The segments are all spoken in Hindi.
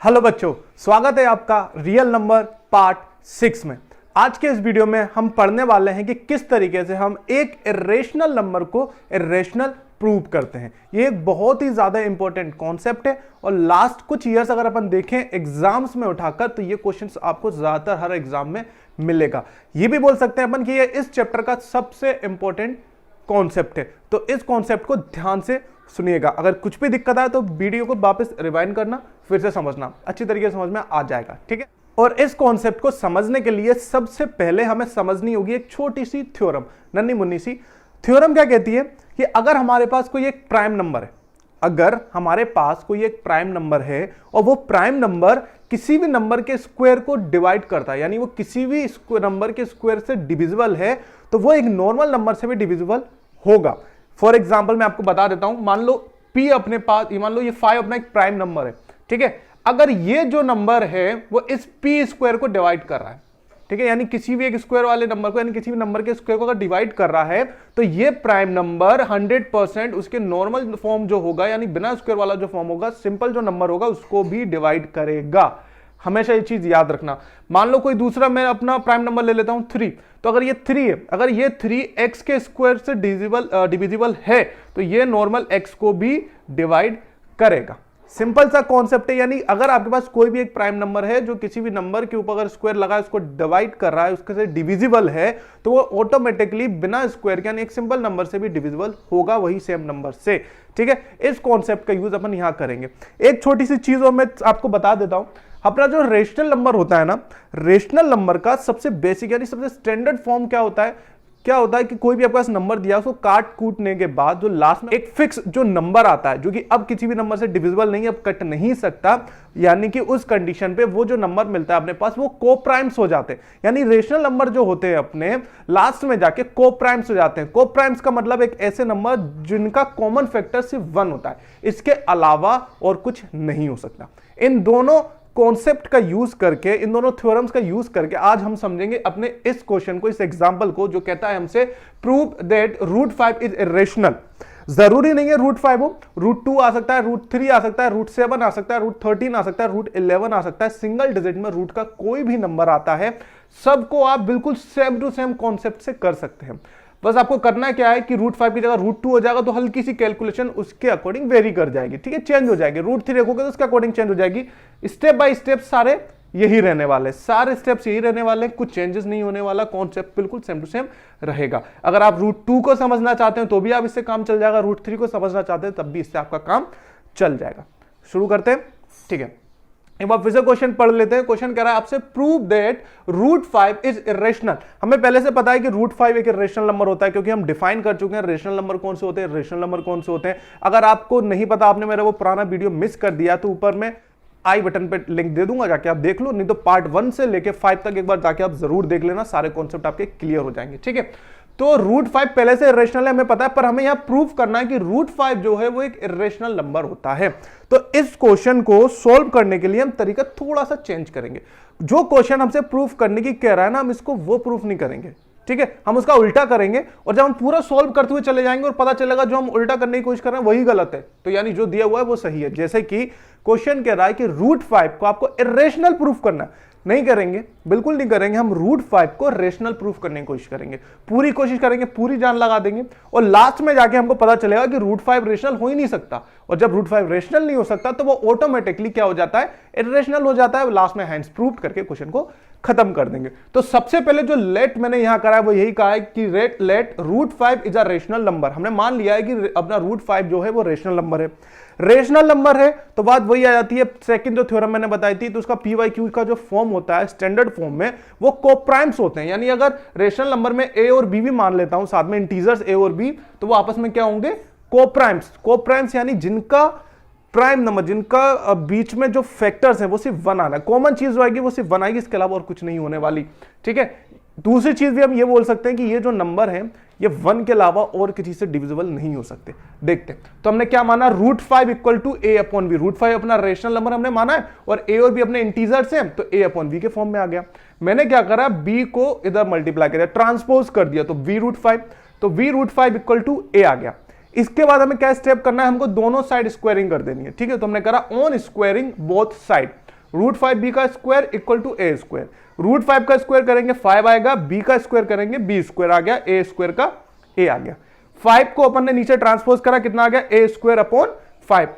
हेलो बच्चों, स्वागत है आपका रियल नंबर पार्ट 6 में। आज के इस वीडियो में हम पढ़ने वाले हैं कि किस तरीके से हम एक इरेशनल नंबर को इरेशनल प्रूव करते हैं। ये एक बहुत ही ज्यादा इंपॉर्टेंट कॉन्सेप्ट है और लास्ट कुछ ईयर्स अगर अपन देखें एग्जाम्स में उठाकर तो ये क्वेश्चंस आपको ज्यादातर हर एग्जाम में मिलेगा। ये भी बोल सकते हैं अपन कि ये इस चैप्टर का सबसे इंपॉर्टेंट कॉन्सेप्ट है। तो इस कॉन्सेप्ट को ध्यान से सुनिएगा। अगर कुछ भी दिक्कत आए तो वीडियो को वापस रिवाइंड करना, फिर से समझना, अच्छी तरीके से समझ में आ जाएगा। ठीक है। और इस कॉन्सेप्ट को समझने के लिए सबसे पहले हमें समझनी होगी एक छोटी सी थ्योरम, नन्ही मुन्नी सी थ्योरम। क्या कहती है कि अगर हमारे पास कोई एक प्राइम नंबर है, अगर हमारे पास कोई एक प्राइम नंबर है और वो प्राइम नंबर किसी भी नंबर के स्क्वायर को डिवाइड करता है, यानी वो किसी भी नंबर के स्क्वायर से डिविजिबल है, तो वो एक नॉर्मल नंबर से भी डिविजिबल होगा। फॉर एग्जाम्पल मैं आपको बता देता हूं, मान लो P अपने पास, मान लो ये 5 अपना एक प्राइम नंबर है। ठीक है। अगर ये जो नंबर है वो इस P स्क्वायर को डिवाइड कर रहा है, ठीक है, यानी किसी भी एक स्क्वायर वाले नंबर को, यानी किसी भी नंबर के स्क्वायर को अगर डिवाइड कर रहा है, तो ये प्राइम नंबर 100% उसके नॉर्मल फॉर्म जो होगा, यानी बिना स्क्वायर वाला जो फॉर्म होगा, सिंपल जो नंबर होगा, उसको भी डिवाइड करेगा। हमेशा ये चीज याद रखना। मान लो कोई दूसरा, मैं अपना प्राइम नंबर ले लेता हूं 3, तो अगर ये 3 है, अगर ये 3 x के स्क्वायर से डिविजिबल है, तो ये नॉर्मल x को भी डिवाइड करेगा। सिंपल सा कॉन्सेप्ट है। यानी अगर आपके पास कोई भी एक प्राइम नंबर है जो किसी भी नंबर के ऊपर अगर स्क्वायर लगा है, उसको डिवाइड कर रहा है, उसके से डिविजिबल है, तो वो ऑटोमेटिकली बिना स्क्वायर के, यानी एक सिंपल नंबर से भी डिविजिबल होगा, वही सेम नंबर से। ठीक है। इस कॉन्सेप्ट का यूज अपन यहां करेंगे। एक छोटी सी चीज और मैं आपको बता देता हूं, अपना जो रेशनल नंबर होता है ना, रेशनल नंबर का सबसे बेसिक यानी सबसे स्टैंडर्ड फॉर्म क्या होता है कि कोई भी आपके पास नंबर दिया, उसको काट कूटने के बाद जो लास्ट में एक फिक्स जो नंबर आता है, जो कि अब किसी भी नंबर से डिविजिबल नहीं, अब कट नहीं सकता, यानी कि उस कंडीशन पे वो जो नंबर मिलता है अपने पास, वो कोप्राइम्स हो जाते हैं। यानी रेशनल नंबर जो होते हैं अपने लास्ट में जाके कोप्राइम्स हो जाते हैं। कोप्राइम्स का मतलब एक ऐसे नंबर जिनका कॉमन फैक्टर सिर्फ 1 होता है, इसके अलावा और कुछ नहीं हो सकता। इन दोनों कॉन्सेप्ट का यूज करके, इन दोनों थ्योरम्स का यूज करके आज हम समझेंगे अपने इस क्वेश्चन को, इस एग्जांपल को, जो कहता है हमसे प्रूव दैट √5 इज इरेशनल। जरूरी नहीं है √5 हो, √2 आ सकता है, √3 आ सकता है, √7 आ सकता है, √13 आ सकता है, √11 आ सकता है। सिंगल डिजिट में रूट का कोई भी नंबर आता है, सबको आप बिल्कुल सेम टू सेम कॉन्सेप्ट से कर सकते हैं। बस आपको करना क्या है कि √5 की जगह √2 हो जाएगा, तो हल्की सी कैलकुलेशन उसके अकॉर्डिंग वेरी कर जाएगी। ठीक है, चेंज हो जाएगी। √3 रखोगे तो उसके अकॉर्डिंग चेंज हो जाएगी। स्टेप बाय स्टेप सारे यही रहने वाले, सारे स्टेप्स यही रहने वाले, कुछ चेंजेस नहीं होने वाला, कॉन्सेप्ट बिल्कुल सेम टू सेम रहेगा। अगर आप √2 को समझना चाहते हैं तो भी आप इससे काम चल जाएगा, √3 को समझना चाहते हैं तब भी इससे आपका काम चल जाएगा। शुरू करते हैं। ठीक है, एक बार फिर से क्वेश्चन पढ़ लेते हैं। क्वेश्चन कह रहा है आपसे प्रूव दैट √5 इज इरेशनल। हमें पहले से पता है कि √5 एक इरेशनल नंबर होता है, क्योंकि हम डिफाइन कर चुके हैं रेशनल नंबर कौन से होते हैं, रेशनल नंबर कौन से होते हैं। अगर आपको नहीं पता, आपने मेरा वो पुराना वीडियो मिस कर दिया, तो ऊपर में आई बटन पे लिंक दे दूंगा, जाके आप देख लो, नहीं तो पार्ट 1 से लेके 5 तक एक बार जाके आप जरूर देख लेना, सारे कॉन्सेप्ट आपके क्लियर हो जाएंगे। ठीक है। तो √5 पहले से इरेशनल है, हमें पता है, पर हमें यहां प्रूव करना है कि √5 जो है वो एक इरेशनल नंबर होता है। तो इस क्वेश्चन को सॉल्व करने के लिए हम तरीका थोड़ा सा चेंज करेंगे। जो क्वेश्चन हमसे प्रूफ करने की कह रहा है ना, हम इसको वो प्रूफ नहीं करेंगे। ठीक है, हम उसका उल्टा करेंगे, और जब हम पूरा सॉल्व करते हुए चले जाएंगे और पता चलेगा जो हम उल्टा करने की कोशिश कर रहे हैं वही गलत है, तो यानी जो दिया हुआ है वो सही है। जैसे कि क्वेश्चन कह रहा है कि √5 को आपको इरेशनल प्रूफ करना है, नहीं करेंगे, बिल्कुल नहीं करेंगे। हम √5 को रेशनल प्रूफ करने की कोशिश करेंगे, पूरी कोशिश करेंगे, पूरी जान लगा देंगे, और लास्ट में जाके हमको पता चलेगा कि √5 रेशनल हो ही नहीं सकता। और जब √5 रेशनल नहीं हो सकता तो वो ऑटोमेटिकली क्या हो जाता है, इरेशनल हो जाता है। लास्ट में हैंड्स प्रूव करके क्वेश्चन को खत्म कर देंगे। तो सबसे पहले जो लेट मैंने यहां करा है वो यही कहा है कि let √5 is a rational number. हमने मान लिया है कि अपना √5 जो है वो रेशनल नंबर है। रेशनल नंबर है तो बात वही आ जाती है, सेकंड जो थ्योरम मैंने बताई थी, तो उसका PYQ का जो फॉर्म होता है स्टैंडर्ड फॉर्म में, वो कोप्राइम्स होते हैं। यानी अगर रेशनल नंबर में A और B भी मान लेता हूं, साथ में इंटीजर्स A और B, तो वो आपस में क्या होंगे, कोप्राइम्स। कोप्राइम्स यानी जिनका प्राइम नंबर, जिनका बीच में जो फैक्टर्स है वो सिर्फ 1 आना है, कॉमन चीज जो आएगी वो सिर्फ 1 आएगी, इसके अलावा और कुछ नहीं होने वाली। ठीक है। दूसरी चीज भी हम ये बोल सकते हैं कि ये जो नंबर है ये 1 के अलावा और किसी से डिविजिबल नहीं हो सकते। देखते हैं, तो हमने क्या माना, √5 इक्वल टू A/B। √5 अपना रेशनल नंबर हमने माना है, और A और B अपने इंटीजर्स हैं, तो A/B के फॉर्म में आ गया। मैंने क्या करा, B को इधर मल्टीप्लाई किया, ट्रांसपोज कर दिया, तो V√5, तो V√5 इक्वल टू A आ गया। इसके बाद हमें क्या स्टेप करना है, हमको दोनों साइड स्क्वायरिंग कर देनी है। ठीक है, तो हमने करा on squaring both side. √5b का square equal to a square. √5 का स्क्वायर करेंगे 5 आएगा, b का स्क्वायर करेंगे b स्क्वायर आ गया, a स्क्वायर का a आ गया। 5 को अपन ने नीचे ट्रांसपोज करा, कितना आ गया a square upon 5,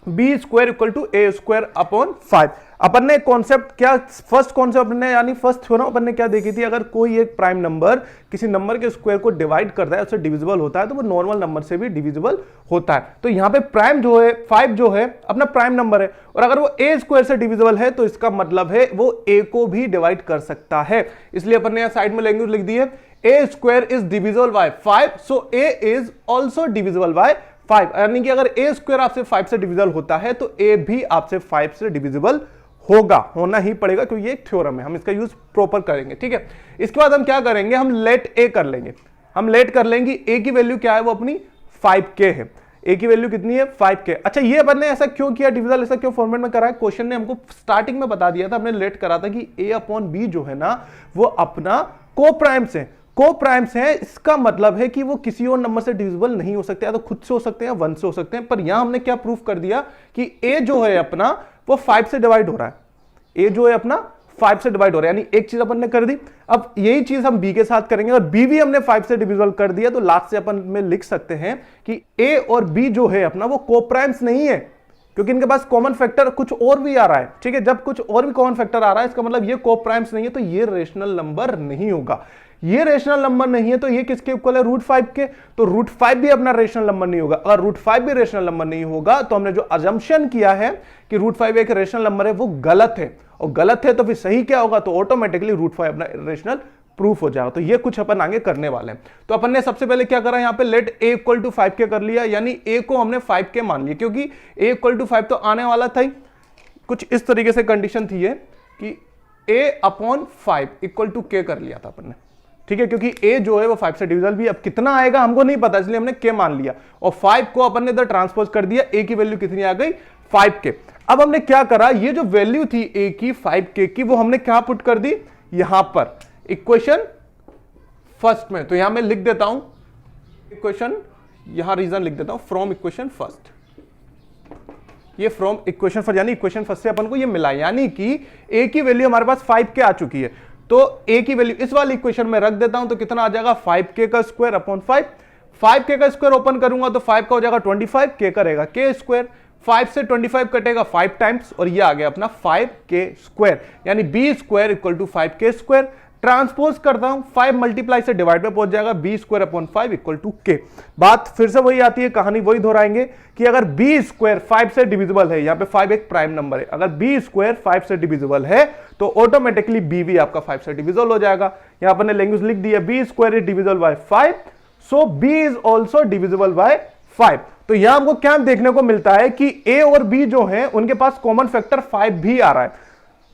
b square equal to a square upon 5। अपन ने कॉन्सेप्ट क्या, फर्स्ट कॉन्सेप्ट ने यानी फर्स्ट थ्योरम अपन ने क्या देखी थी, अगर कोई एक प्राइम नंबर किसी नंबर के स्क्वायर को डिवाइड करता है, उससे डिविजिबल होता है, तो वो नॉर्मल नंबर से भी डिविजिबल होता है। तो यहां पे प्राइम जो है 5 जो है अपना प्राइम नंबर है, और अगर वो a स्क्वायर से डिविजिबल है तो इसका मतलब है वो a को भी डिवाइड कर सकता है। इसलिए अपन ने यहां साइड में लैंग्वेज लिख दी है a square is divisible by 5, so a is also divisible by 5। यानी कि अगर a स्क्वायर आपसे 5 से डिविजिबल होता है तो a भी आपसे 5 से डिविजिबल होना ही पड़ेगा, क्योंकि ये एक थ्योरम है, हम इसका यूज प्रॉपर करेंगे। ठीक है, इसके बाद हम क्या करेंगे, हम लेट a कर लेंगे। हम लेट कर लेंगे a की वैल्यू क्या है, वो अपनी 5k है। a की वैल्यू कितनी है 5k। अच्छा, ये अपन ने ऐसा क्यों किया, डिविजल ऐसा क्यों फॉर्मेट में करा है, क्वेश्चन ने हमको स्टार्टिंग में बता दिया था, हमने लेट करा था कि a अपॉन b जो है ना वो अपना को-प्राइम्स है। इसका मतलब है कि वो किसी और नंबर से डिविजिबल नहीं हो सकते, या तो खुद से हो सकते हैं, 1 से हो सकते हैं। पर यहां हमने क्या प्रूफ कर दिया कि a जो है अपना वो 5 से डिवाइड हो रहा है। a जो है अपना 5 से डिवाइड हो रहा है, यानी एक चीज अपन ने कर दी। अब यही चीज हम b के साथ करेंगे, और b भी हमने 5 से डिविजिबल कर दिया, तो लास्ट से अपन में लिख सकते हैं कि a और b जो है अपना वो को-प्राइम्स नहीं है, क्योंकि इनके पास कॉमन फैक्टर कुछ और भी आ रहा है। ठीक है, जब कुछ और भी कॉमन फैक्टर आ रहा है इसका मतलब ये को-प्राइम्स नहीं है, तो ये रेशनल नंबर नहीं होगा। ये रेशनल नंबर नहीं है तो ये किसके इक्वल है, √5 के, तो √5 भी अपना रेशनल नंबर नहीं होगा। अगर √5 भी रेशनल नंबर नहीं होगा तो हमने जो अजम्पशन किया है कि √5 एक रेशनल नंबर है वो गलत है, और गलत है तो फिर सही क्या होगा, तो ऑटोमेटिकली √5 अपना रेशनल प्रूफ हो जाएगा। तो ये कुछ अपन आगे करने वाले हैं। तो अपन ने सबसे पहले क्या करा, यहां पे late a equal to 5k कर लिया, यानी a को हमने 5k मान लिया, क्योंकि a इक्वल टू 5 तो आने वाला था ही। कुछ इस तरीके से कंडीशन थी ये कि a upon 5 equal to k कर लिया था अपन ने। ठीक है, क्योंकि a जो है वो 5 से डिविजिबल भी, अब कितना आएगा हमको नहीं पता, इसलिए हमने k मान लिया, और 5 को अपन ने इधर ट्रांसपोज कर दिया। a की वैल्यू कितनी आ गई, 5k। अब हमने क्या करा, ये जो वैल्यू थी a की 5k की, वो हमने क्या पुट कर दी, यहां पर इक्वेशन फर्स्ट में। तो यहां मैं लिख देता हूं इक्वेशन, यहां रीजन लिख देता हूं फ्रॉम इक्वेशन फर्स्ट। ये फ्रॉम इक्वेशन फर्स्ट, यानी इक्वेशन फर्स्ट से अपन को ये मिला, यानी कि a की वैल्यू हमारे पास 5k आ चुकी है, तो a की वैल्यू इस वाली इक्वेशन में रख देता हूं, तो कितना आ जाएगा 5k का स्क्वायर अपॉन 5। 5k का स्क्वायर ओपन करूंगा तो 5 का हो जाएगा 25, k का रहेगा k स्क्वायर। 5 से 25 कटेगा 5 टाइम्स, और ये आ गया अपना 5k स्क्वायर, यानी b square equal to 5k square. Transpose करता हूं, 5 मल्टीप्लाई से डिवाइड में पहुंच जाएगा, b square upon 5 equal to k। बात फिर से वही आती है, कहानी वही दोहराएंगे कि अगर b स्क्वायर 5 से डिविजिबल है, यहां पे 5 एक प्राइम नंबर है, अगर b स्क्वायर 5 से डिविजिबल है तो ऑटोमेटिकली b भी आपका 5 से डिविजिबल हो जाएगा। यहां पर ने लैंग्वेज लिख दी है b square is divisible by 5, so b is also divisible by 5। तो यहां हमको क्या देखने को मिलता है कि a और b जो है उनके पास कॉमन फैक्टर 5 भी आ रहा है।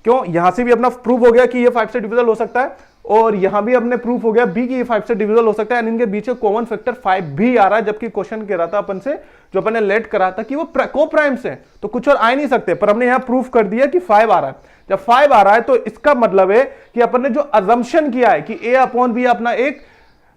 क्यों, यहां से भी अपना प्रूफ हो गया कि ये 5 से डिविजिबल हो सकता है, और यहां भी अपने प्रूफ हो गया b की ये 5 से डिविजिबल हो सकता है, इनके बीच में कॉमन फैक्टर 5 भी आ रहा है। जबकि क्वेश्चन कह रहा था अपन से, जो अपन ने लेट करा था कि वो को-प्राइम्स है, तो कुछ और आ नहीं सकते, पर हमने यहां प्रूफ कर दिया कि 5 आ रहा है। जब 5 आ रहा है तो इसका मतलब है कि अपन ने जो अजम्पशन किया है कि a अपॉन b अपना एक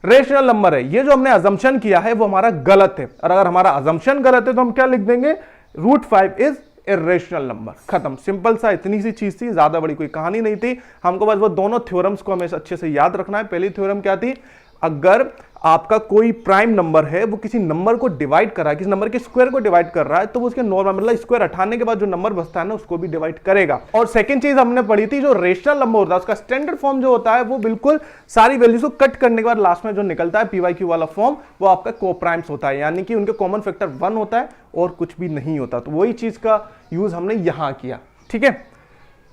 रेशनल नंबर है, ये जो हमने अजम्पशन किया है वो हमारा गलत है। और अगर हमारा अजम्पशन गलत है तो हम क्या लिख देंगे, √5 इज इरेशनल नंबर, खत्म। सिंपल सा इतनी सी चीज थी, ज्यादा बड़ी कोई कहानी नहीं थी। हमको बस वो दोनों थ्योरम्स को हमें अच्छे से याद रखना है। पहली थ्योरम क्या थी, अगर आपका कोई प्राइम नंबर है वो किसी नंबर को डिवाइड कर रहा है, किसी नंबर के स्क्वायर को डिवाइड कर रहा है, तो वो उसके नॉर्मल मतलब स्क्वायर हटाने के बाद जो नंबर बचता है ना उसको भी डिवाइड करेगा। और सेकंड चीज हमने पढ़ी थी, जो रेशनल नंबर होता है उसका स्टैंडर्ड फॉर्म जो होता है वो बिल्कुल सारी वैल्यूज को कट करने के बाद लास्ट में जो निकलता है पीवाईक्यू वाला फॉर्म, वो आपका को-प्राइम्स होता है, यानी कि उनके कॉमन फैक्टर 1 होता है और कुछ भी नहीं होता। तो वही चीज का यूज हमने यहां किया। ठीक है,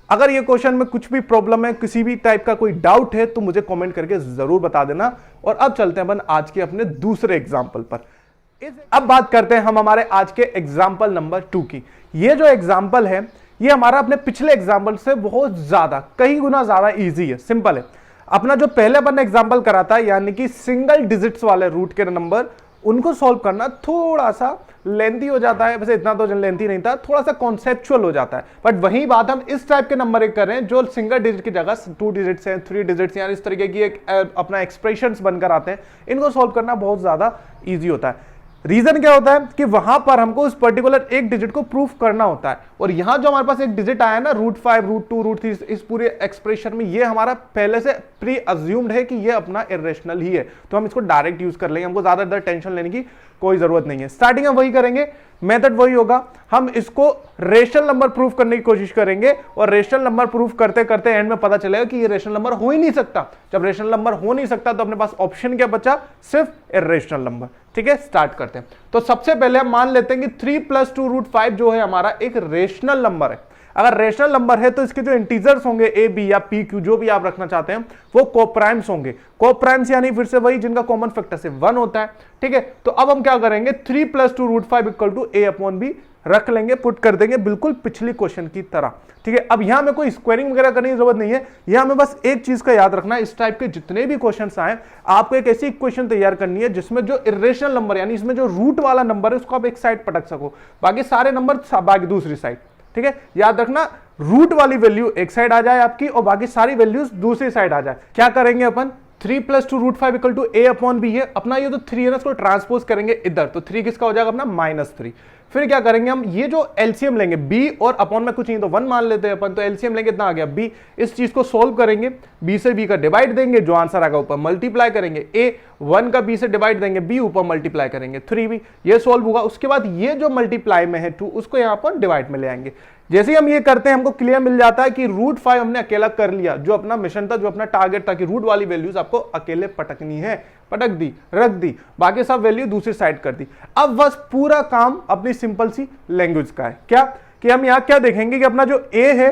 अगर ये क्वेश्चन में कुछ भी प्रॉब्लम है, किसी भी टाइप का कोई डाउट है तो मुझे कमेंट करके जरूर बता देना। और अब चलते हैं अपन आज के अपने दूसरे एग्जांपल पर। अब बात करते हैं हम हमारे आज के एग्जांपल नंबर 2 की। ये जो एग्जांपल है ये हमारा अपने पिछले एग्जांपल से बहुत ज्यादा, कई गुना ज्यादा इजी है, सिंपल है। अपना जो पहले अपन ने एग्जांपल करा था, यानी कि सिंगल डिजिट्स वाले रूट के नंबर, उनको सॉल्व करना थोड़ा सा लेंथी हो जाता है। वैसे इतना तो लेंथी नहीं था, थोड़ा सा कॉन्सेप्चुअल हो जाता है। बट वही बात हम इस टाइप के नंबर एक कर रहे हैं जो सिंगल डिजिट की जगह 2 डिजिट्स हैं, 3 डिजिट्स, यानी इस तरीके की एक अपना एक्सप्रेशंस बनकर आते हैं। इनको सॉल्व करना बहुत ज्यादा इजी होता है। रीजन क्या होता है कि वहां पर हमको उस पर्टिकुलर एक डिजिट को प्रूफ करना होता है, और यहां जो हमारे पास एक डिजिट आया ना √5, √2, √3, इस पूरे एक्सप्रेशन में ये हमारा पहले से प्री अज्यूम्ड है कि ये अपना इरेशनल ही है, तो हम इसको डायरेक्ट यूज कर लेंगे, हमको ज्यादा टेंशन लेने की कोई जरूरत नहीं है। स्टार्टिंग में वही करेंगे, मेथड वही होगा, हम इसको रेशनल नंबर प्रूफ करने की कोशिश करेंगे, और रेशनल नंबर प्रूफ करते करते एंड में पता चलेगा कि ये रेशनल नंबर हो ही नहीं सकता। जब रेशनल नंबर हो नहीं सकता तो अपने पास ऑप्शन क्या बचा, सिर्फ इरेशनल नंबर। ठीक है, स्टार्ट करते हैं। तो सबसे पहले हम मान लेते हैं कि 3 + 2 √5 जो है हमारा एक रेशनल नंबर है। अगर रेशनल नंबर है तो इसके जो इंटीजर्स होंगे a, b या p, q जो भी आप रखना चाहते हैं वो कोप्राइम्स होंगे। कोप्राइम्स यानी फिर से वही जिनका कॉमन फैक्टर से 1 होता है। ठीक है, तो अब हम क्या करेंगे, 3 + 2 √5 = a/b रख लेंगे, पुट कर देंगे बिल्कुल पिछली क्वेश्चन की तरह। ठीक है, अब यहां में कोई स्क्वायरिंग वगैरह करने की जरूरत नहीं है, यहां में बस एक चीज का याद रखना है, इस टाइप के जितने भी क्वेश्चंस आए आपको एक ऐसी इक्वेशन तैयार करनी है जिसमें जो इरेशनल नंबर यानी इसमें जो रूट वाला नंबर है उसको आप एक साइड पटक सको, बाकी सारे नंबर बाकी दूसरी साइड। ठीक है, याद रखना रूट वाली वैल्यू एक साइड आ जाए आपकी और बाकी सारी वैल्यूज दूसरी साइड आ जाए। क्या करेंगे अपन, 3 + 2 √5 = a/b है अपना, ये तो 3 है ना, इसको ट्रांसपोज करेंगे इधर, तो 3 किसका हो जाएगा अपना -3। फिर क्या करेंगे हम, ये जो एलसीएम लेंगे b और अपॉन में कुछ नहीं तो 1 मान लेते हैं अपन, तो एलसीएम लेंगे इतना आ गया b, इस चीज को सोल्व करेंगे, b से b का डिवाइड देंगे, जो आंसर आएगा ऊपर मल्टीप्लाई करेंगे, a 1 का b से डिवाइड देंगे, b ऊपर मल्टीप्लाई करेंगे 3b, ये सोल्व होगा। उसके बाद ये जो मल्टीप्लाई में है 2 उसको यहां पर डिवाइड में ले आएंगे। जैसे ही हम ये करते हैं हमको क्लियर मिल जाता है कि √5 हमने अकेला कर लिया, जो अपना मिशन था, जो अपना टारगेट था कि रूट वाली वैल्यूज आपको अकेले पटकनी है, पटक दी, रख दी, बाकी सब वैल्यू दूसरी साइड कर दी। अब बस पूरा काम अपनी सिंपल सी लैंग्वेज का है, क्या कि हम यहां क्या देखेंगे कि अपना जो a है,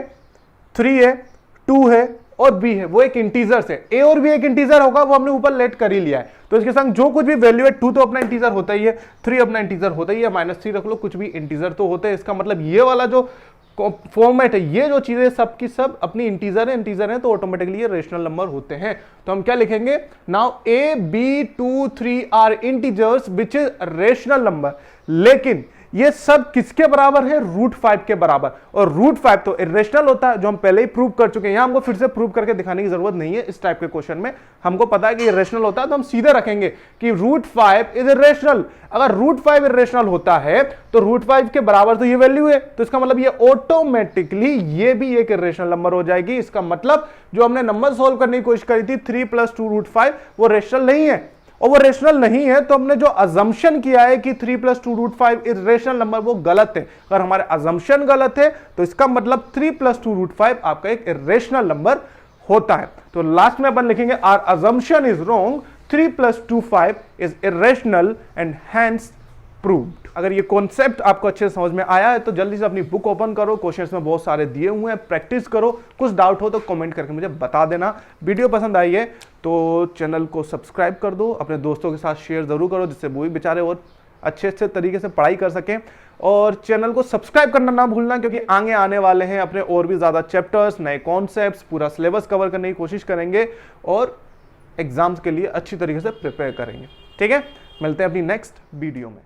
3 है, 2 है और b है वो एक इंटीजर है, a और b एक इंटीजर होगा, वो हमने ऊपर लेट कर ही लिया है, तो इसके संग जो कुछ भी वैल्यू है 2 तो अपना इंटीजर होता ही है, 3 अपना इंटीजर होता ही है, -3 रख लो, कुछ भी इंटीजर तो होते हैं। इसका मतलब ये वाला जो फॉर्मेट है, ये जो चीजें सब की सब अपनी इंटीजर है तो ऑटोमेटिकली ये रेशनल नंबर होते हैं। तो हम क्या लिखेंगे, now a, b, 2, 3 are integers which is rational number, लेकिन ये सब किसके बराबर है, √5 के बराबर, और √5 तो इरेशनल होता है जो हम पहले ही प्रूव कर चुके हैं, यहां हमको फिर से प्रूव करके दिखाने की जरूरत नहीं है। इस टाइप के क्वेश्चन में हमको पता है कि इरेशनल होता है तो हम सीधे रखेंगे कि √5 इज इरेशनल। अगर √5 इरेशनल होता है तो √5 के बराबर तो ये वैल्यू है, तो इसका मतलब ये ऑटोमेटिकली ये भी एक इरेशनल नंबर हो जाएगी। इसका मतलब जो हमने नंबर सोल्व करने की कोशिश करी थी 3 + 2 √5 वो रेशनल नहीं है, और वो रेशनल नहीं है तो हमने जो अजम्पशन किया है कि 3 + 2 √5 इरेशनल नंबर वो गलत है। अगर हमारे अजम्पशन गलत है तो इसका मतलब 3 + 2 √5 आपका एक इरेशनल नंबर होता है। तो लास्ट में अपन लिखेंगे our assumption is wrong, 3 + 2 5 is irrational and hence proved. अगर ये कॉन्सेप्ट आपको अच्छे से समझ में आया है तो जल्दी से अपनी बुक ओपन करो, क्वेश्चंस में बहुत सारे दिए हुए हैं, प्रैक्टिस करो। कुछ डाउट हो तो कमेंट करके मुझे बता देना। वीडियो पसंद आई है तो चैनल को सब्सक्राइब कर दो, अपने दोस्तों के साथ शेयर जरूर करो जिससे वो भी बेचारे और अच्छे तरीके से पढ़ाई कर सकें, और चैनल को सब्सक्राइब करना ना भूलना क्योंकि आगे आने वाले हैं अपने और भी ज़्यादा चैप्टर्स, नए कॉन्सेप्ट्स, पूरा सिलेबस कवर करने की कोशिश करेंगे और एग्जाम्स के लिए अच्छी तरीके से प्रिपेयर करेंगे। ठीक है, मिलते हैं अपनी नेक्स्ट वीडियो में।